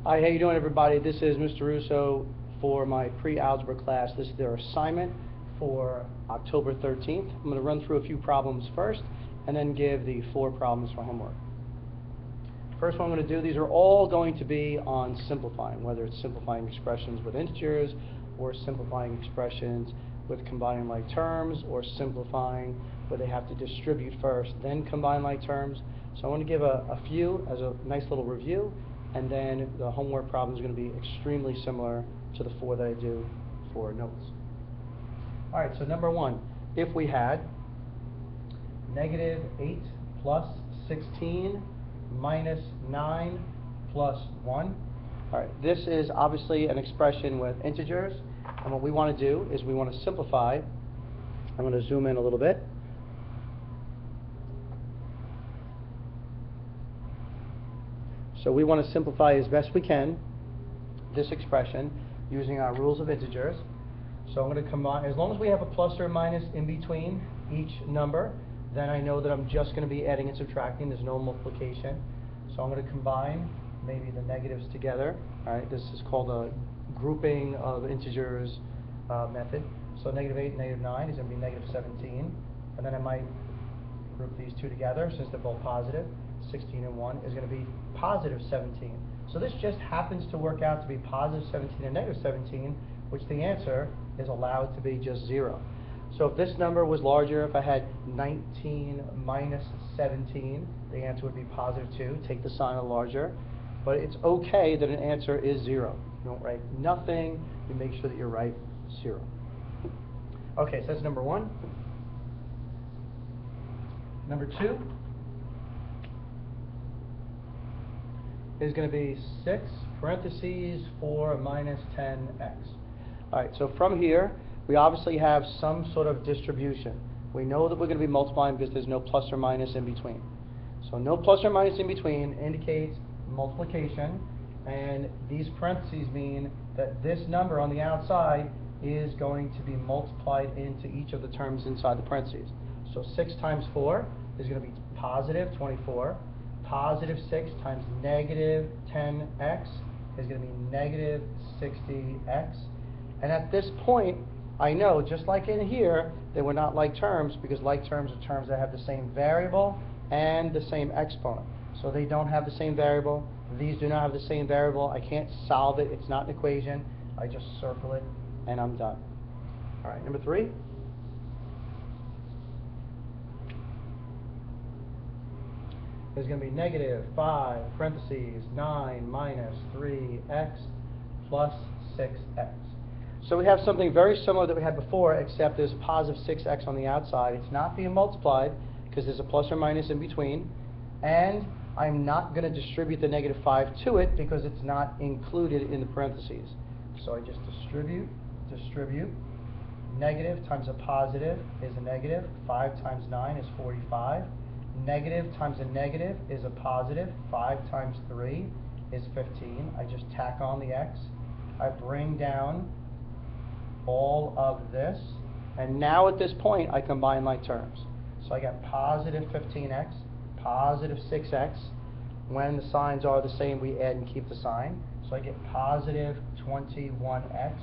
Hi, how you doing, everybody? This is Mr. Russo for my pre-algebra class. This is their assignment for October 13th. I'm going to run through a few problems first and then give the 4 problems for homework. First one I'm going to do, these are all going to be on simplifying, whether it's simplifying expressions with integers or simplifying expressions with combining like terms, or simplifying where they have to distribute first, then combine like terms. So I want to give a few as a nice little review, and then the homework problem is going to be extremely similar to the 4 that I do for notes. All right, so number 1, if we had negative 8 plus 16 minus 9 plus 1. All right, this is obviously an expression with integers, and what we want to do is we want to simplify. I'm going to zoom in a little bit. So we want to simplify as best we can this expression using our rules of integers. So I'm going to combine, as long as we have a plus or a minus in between each number, then I know that I'm just going to be adding and subtracting. There's no multiplication. So I'm going to combine maybe the negatives together. All right, this is called a grouping of integers method. So negative 8 and negative 9 is going to be negative 17. And then I might group these two together since they're both positive. 16 and 1 is going to be positive 17. So this just happens to work out to be positive 17 and negative 17, which the answer is allowed to be just 0. So if this number was larger, if I had 19 minus 17, the answer would be positive 2. Take the sign of larger. But it's okay that an answer is 0. You don't write nothing. You make sure that you're right 0. Okay, so that's number 1. Number 2 is going to be 6 parentheses 4 minus 10x. All right, so from here, we obviously have some sort of distribution. We know that we're going to be multiplying because there's no plus or minus in between. So no plus or minus in between indicates multiplication, and these parentheses mean that this number on the outside is going to be multiplied into each of the terms inside the parentheses. So 6 times 4 is going to be positive 24. Positive 6 times negative 10x is going to be negative 60x. And at this point, I know, just like in here, they were not like terms, because like terms are terms that have the same variable and the same exponent. So they don't have the same variable. These do not have the same variable. I can't solve it. It's not an equation. I just circle it, and I'm done. All right, number 3. Is going to be negative 5 parentheses 9 minus 3x plus 6x. So we have something very similar that we had before, except there's a positive 6x on the outside. It's not being multiplied because there's a plus or minus in between, and I'm not going to distribute the negative 5 to it because it's not included in the parentheses. So I just distribute. Negative times a positive is a negative. 5 times 9 is 45. Negative times a negative is a positive. 5 times 3 is 15. I just tack on the x. I bring down all of this. And now at this point, I combine my terms. So I get positive 15x, positive 6x. When the signs are the same, we add and keep the sign. So I get positive 21x.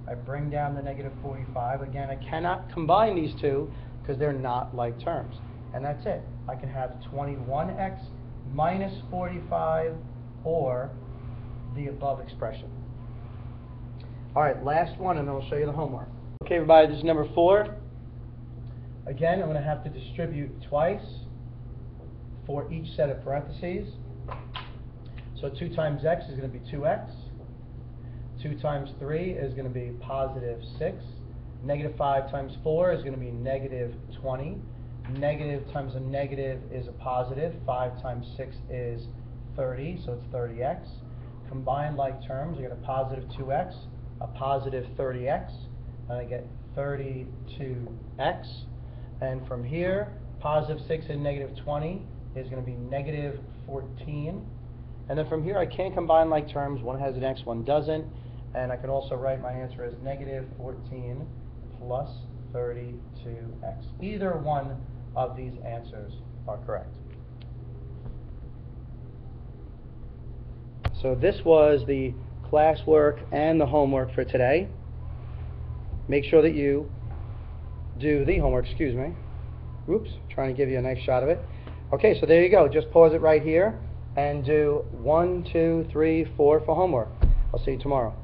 I bring down the negative 45. Again, I cannot combine these two because they're not like terms. And that's it. I can have 21x minus 45 or the above expression. All right, last one, and then I'll show you the homework. Okay, everybody, this is number 4. Again, I'm going to have to distribute twice for each set of parentheses. So 2 times x is going to be 2x. 2 times 3 is going to be positive 6. Negative 5 times 4 is going to be negative 20. Negative times a negative is a positive. 5 times 6 is 30, so it's 30x. Combined like terms, I get a positive 2x, a positive 30x, and I get 32x. And from here, positive 6 and negative 20 is going to be negative 14. And then from here, I can't combine like terms. One has an x, one doesn't. And I can also write my answer as negative 14 plus 32x. Either one of these answers are correct. So this was the classwork and the homework for today. Make sure that you do the homework, excuse me. Oops, trying to give you a nice shot of it. Okay, so there you go. Just pause it right here and do 1, 2, 3, 4 for homework. I'll see you tomorrow.